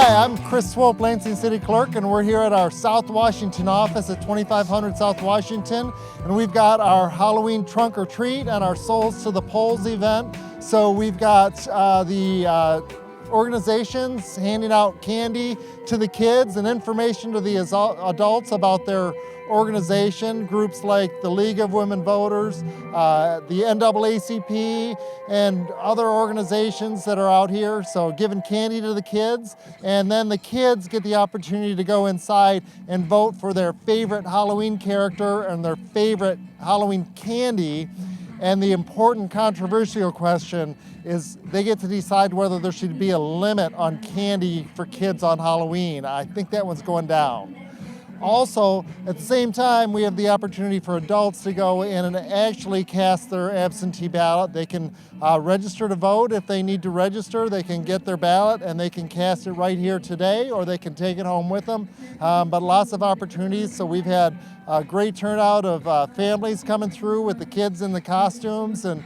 Hi, I'm Chris Swope, Lansing City Clerk, and we're here at our South Washington office at 2500 South Washington, and we've got our Halloween trunk or treat and our Souls to the Polls event. So we've got the organizations handing out candy to the kids and information to the adults about their organization, groups like the League of Women Voters, the NAACP, and other organizations that are out here. So giving candy to the kids, and then the kids get the opportunity to go inside and vote for their favorite Halloween character and their favorite Halloween candy. And the important controversial question is they get to decide whether there should be a limit on candy for kids on Halloween. I think that one's going down. Also, at the same time, we have the opportunity for adults to go in and actually cast their absentee ballot. They can register to vote. If they need to register, they can get their ballot and they can cast it right here today, or they can take it home with them. But lots of opportunities. So we've had a great turnout of families coming through with the kids in the costumes and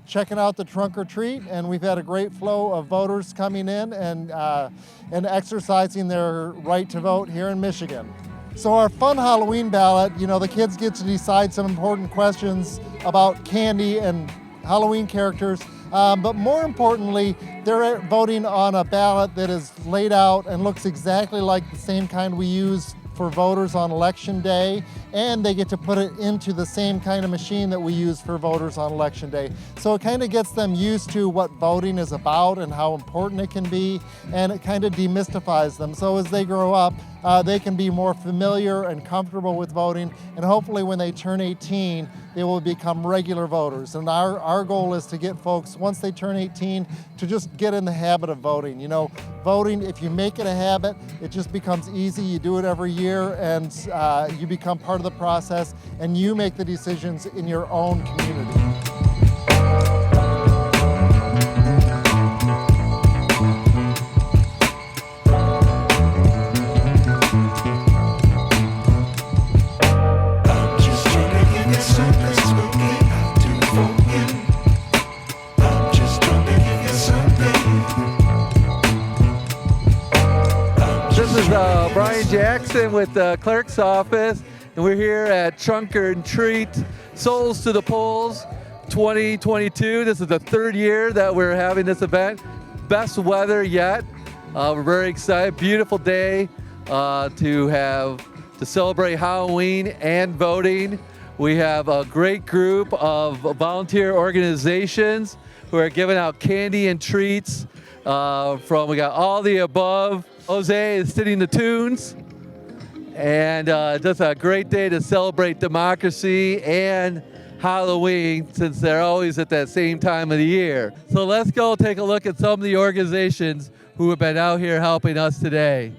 checking out the trunk or treat, and we've had a great flow of voters coming in and exercising their right to vote here in Michigan. So our fun Halloween ballot, the kids get to decide some important questions about candy and Halloween characters, but more importantly, they're voting on a ballot that is laid out and looks exactly like the same kind we use for voters on election day, and they get to put it into the same kind of machine that we use for voters on election day. So it kind of gets them used to what voting is about and how important it can be, and it kind of demystifies them. So as they grow up, they can be more familiar and comfortable with voting, and hopefully when they turn 18, they will become regular voters. And our goal is to get folks, once they turn 18, to just get in the habit of voting. Voting, if you make it a habit, it just becomes easy. You do it every year, and you become part of the process, and you make the decisions in your own community. This is Brian Jackson with the Clerk's office, and we're here at Trunk or Treat Souls to the Polls 2022. This is the third year that we're having this event. Best weather yet. We're very excited. Beautiful day to celebrate Halloween and voting. We have a great group of volunteer organizations who are giving out candy and treats. We got all the above. Jose is sitting the tunes, and just a great day to celebrate democracy and Halloween, since they're always at that same time of the year. So let's go take a look at some of the organizations who have been out here helping us today.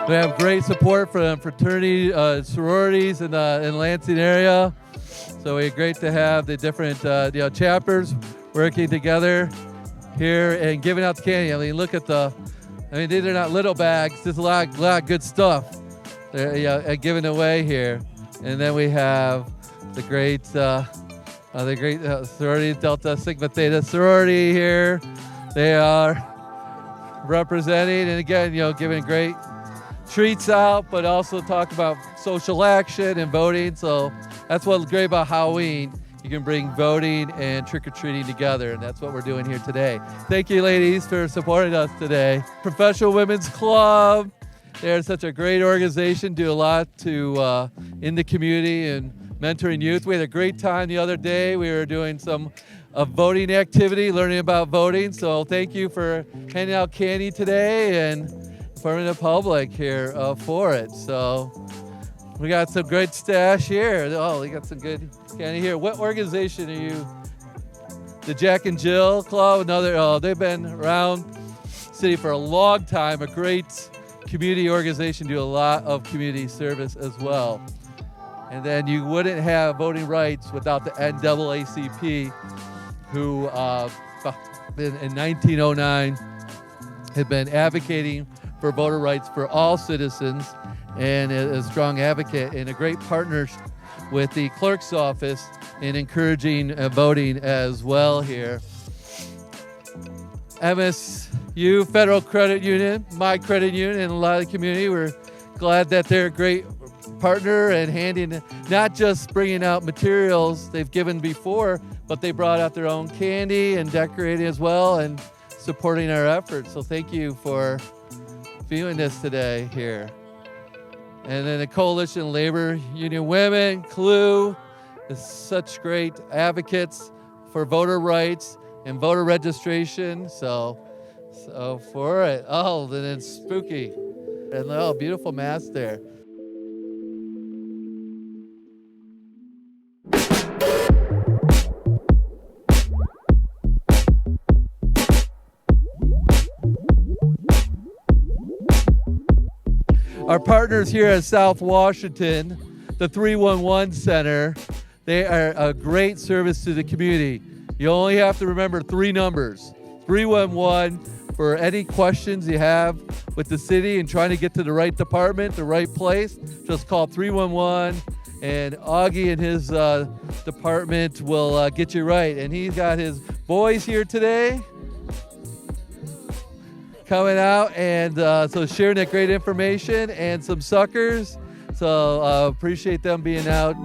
We have great support from fraternity, sororities in the Lansing area. So it's great to have the different chapters working together here and giving out the candy. I mean, look at these are not little bags. There's a lot of good stuff they're giving away here. And then we have the great sorority, Delta Sigma Theta sorority here. They are representing, and again, giving great treats out, but also talk about social action and voting. So that's what's great about Halloween. You can bring voting and trick-or-treating together, and that's what we're doing here today. Thank you, ladies, for supporting us today. Professional Women's Club, they're such a great organization, do a lot in the community and mentoring youth. We had a great time the other day. We were doing some voting activity, learning about voting. So thank you for handing out candy today and informing the public here for it. So we got some great stash here. Oh, we got some good candy here. What organization are you? The Jack and Jill Club, they've been around the city for a long time. A great community organization, do a lot of community service as well. And then you wouldn't have voting rights without the NAACP, who in 1909 has been advocating for voter rights for all citizens and a strong advocate and a great partner with the clerk's office in encouraging voting as well here. MSU Federal Credit Union, my credit union, and a lot of the community, we're glad that they're a great partner and handing, not just bringing out materials they've given before, but they brought out their own candy and decorating as well and supporting our efforts. So thank you for viewing this today here. And then the Coalition of Labor Union Women, CLU, is such great advocates for voter rights and voter registration. So for it. Oh, then it's spooky. And oh, beautiful mask there. Our partners here at South Washington, the 311 Center, they are a great service to the community. You only have to remember 3 numbers. 311 for any questions you have with the city and trying to get to the right department, the right place. Just call 311 and Augie and his department will get you right. And he's got his boys here today coming out and so sharing that great information and some suckers. So appreciate them being out.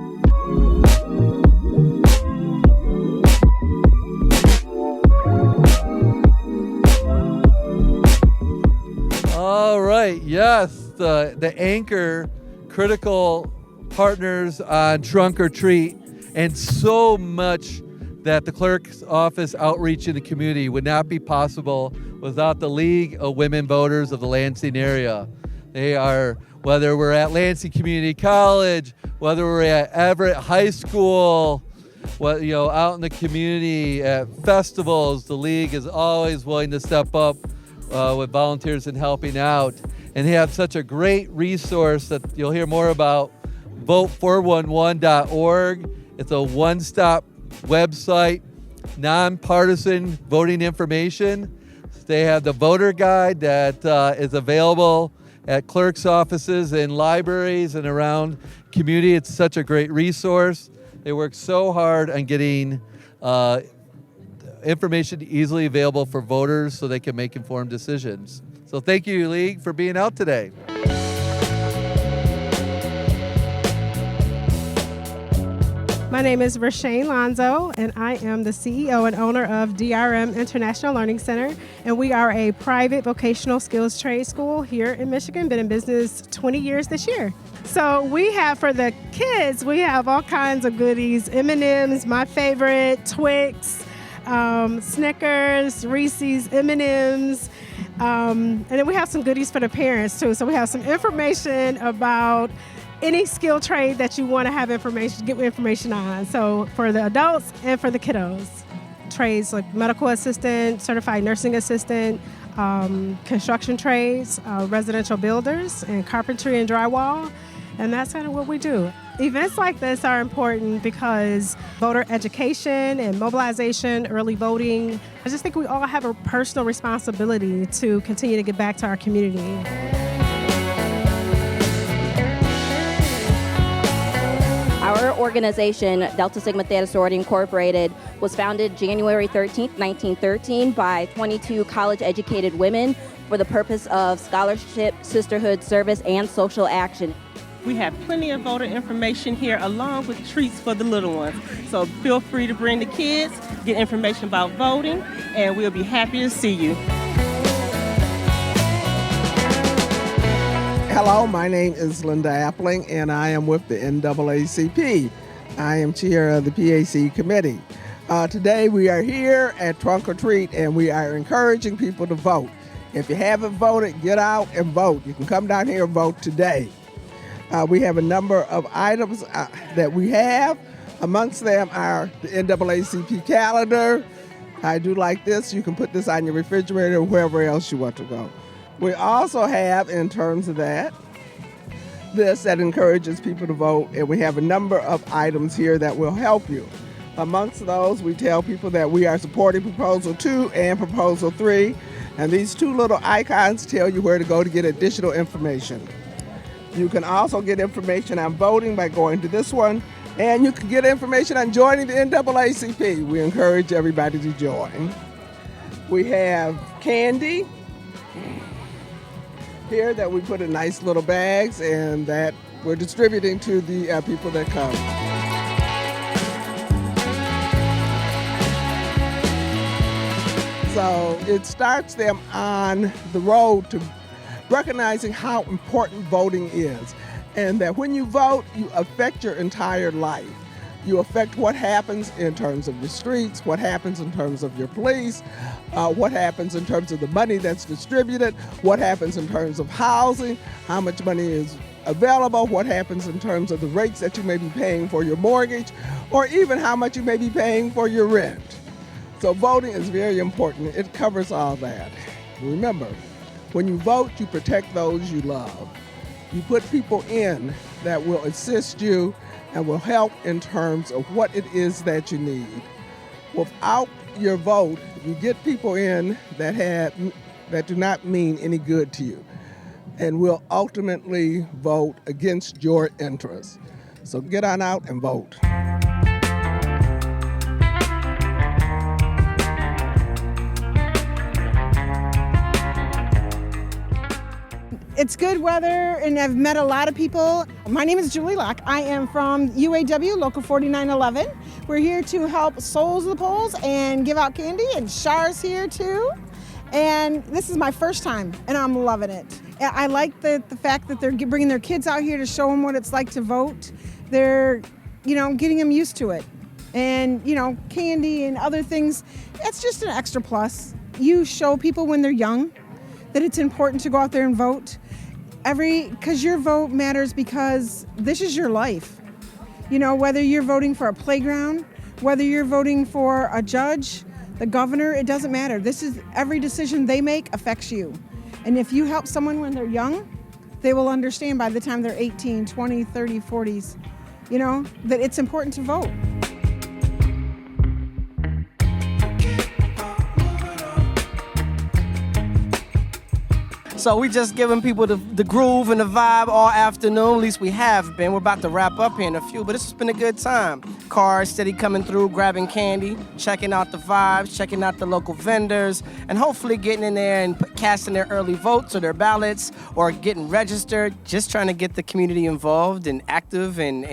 All right, yes, the anchor critical partners on Trunk or Treat, and so much that the clerk's office outreach in the community would not be possible without the League of Women Voters of the Lansing area. They are, whether we're at Lansing Community College, whether we're at Everett High School, out in the community at festivals, the League is always willing to step up with volunteers and helping out. And they have such a great resource that you'll hear more about, vote411.org. It's a one-stop website, nonpartisan voting information. They have the voter guide that is available at clerk's offices and libraries and around community. It's such a great resource. They work so hard on getting information easily available for voters so they can make informed decisions. So thank you, League, for being out today. My name is Rashane Lonzo, and I am the CEO and owner of DRM International Learning Center, and we are a private vocational skills trade school here in Michigan, been in business 20 years this year. So we have, for the kids, we have all kinds of goodies, M&Ms, my favorite, Twix, Snickers, Reese's, M&Ms, and then we have some goodies for the parents too. So we have some information about any skill trade that you want to have get information on. So for the adults and for the kiddos, trades like medical assistant, certified nursing assistant, construction trades, residential builders, and carpentry and drywall. And that's kind of what we do. Events like this are important because voter education and mobilization, early voting, I just think we all have a personal responsibility to continue to give back to our community. Our organization, Delta Sigma Theta Sorority Incorporated, was founded January 13th, 1913 by 22 college-educated women for the purpose of scholarship, sisterhood, service, and social action. We have plenty of voter information here along with treats for the little ones. So feel free to bring the kids, get information about voting, and we'll be happy to see you. Hello, my name is Linda Appling, and I am with the NAACP. I am chair of the PAC committee. Today we are here at Trunk or Treat, and we are encouraging people to vote. If you haven't voted, get out and vote. You can come down here and vote today. We have a number of items that we have. Amongst them are the NAACP calendar. I do like this. You can put this on your refrigerator or wherever else you want to go. We also have, in terms of that, this that encourages people to vote, and we have a number of items here that will help you. Amongst those, we tell people that we are supporting Proposal 2 and Proposal 3. And these two little icons tell you where to go to get additional information. You can also get information on voting by going to this one, and you can get information on joining the NAACP. We encourage everybody to join. We have candy here that we put in nice little bags and that we're distributing to the people that come. So it starts them on the road to recognizing how important voting is, and that when you vote, you affect your entire life. You affect what happens in terms of the streets, what happens in terms of your police, what happens in terms of the money that's distributed, what happens in terms of housing, how much money is available, what happens in terms of the rates that you may be paying for your mortgage, or even how much you may be paying for your rent. So voting is very important. It covers all that. Remember, when you vote, you protect those you love. You put people in that will assist you and will help in terms of what it is that you need. Without your vote, you get people in that do not mean any good to you and will ultimately vote against your interests. So get on out and vote. It's good weather, and I've met a lot of people. My name is Julie Locke. I am from UAW, Local 4911. We're here to help Souls of the Polls and give out candy, and Char's here too. And this is my first time, and I'm loving it. I like the fact that they're bringing their kids out here to show them what it's like to vote. They're, getting them used to it. And, candy and other things, it's just an extra plus. You show people when they're young that it's important to go out there and vote. Because your vote matters, because this is your life. Whether you're voting for a playground, whether you're voting for a judge, the governor, it doesn't matter. Every decision they make affects you. And if you help someone when they're young, they will understand by the time they're 18, 20, 30, 40s, that it's important to vote. So we just giving people the groove and the vibe all afternoon. At least we have been. We're about to wrap up here in a few, but it's been a good time. Cars steady coming through, grabbing candy, checking out the vibes, checking out the local vendors, and hopefully getting in there and casting their early votes or their ballots or getting registered. Just trying to get the community involved and active and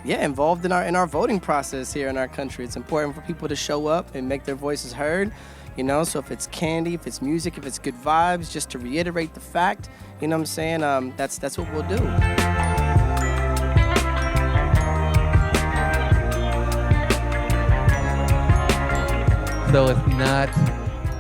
involved in our voting process here in our country. It's important for people to show up and make their voices heard. So if it's candy, if it's music, if it's good vibes, just to reiterate the fact, what I'm saying, that's what we'll do. So it's not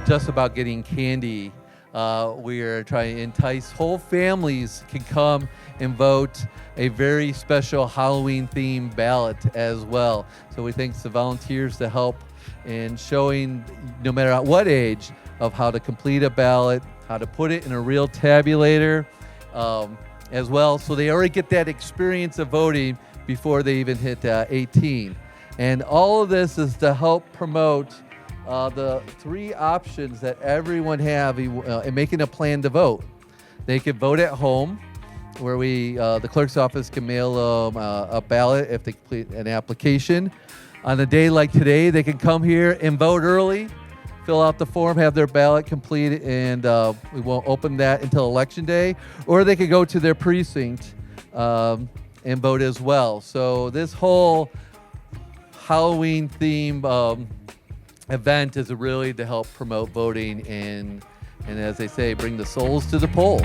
just about getting candy. We are trying to entice whole families can come and vote a very special Halloween-themed ballot as well. So we thank the volunteers to help in showing, no matter at what age, of how to complete a ballot, how to put it in a real tabulator as well. So they already get that experience of voting before they even hit 18. And all of this is to help promote the three options that everyone have in making a plan to vote. They can vote at home, where the clerk's office can mail them a ballot if they complete an application. On a day like today, they can come here and vote early, fill out the form, have their ballot completed, and we won't open that until Election Day. Or they could go to their precinct and vote as well. So this whole Halloween-themed event is really to help promote voting and as they say, bring the souls to the polls.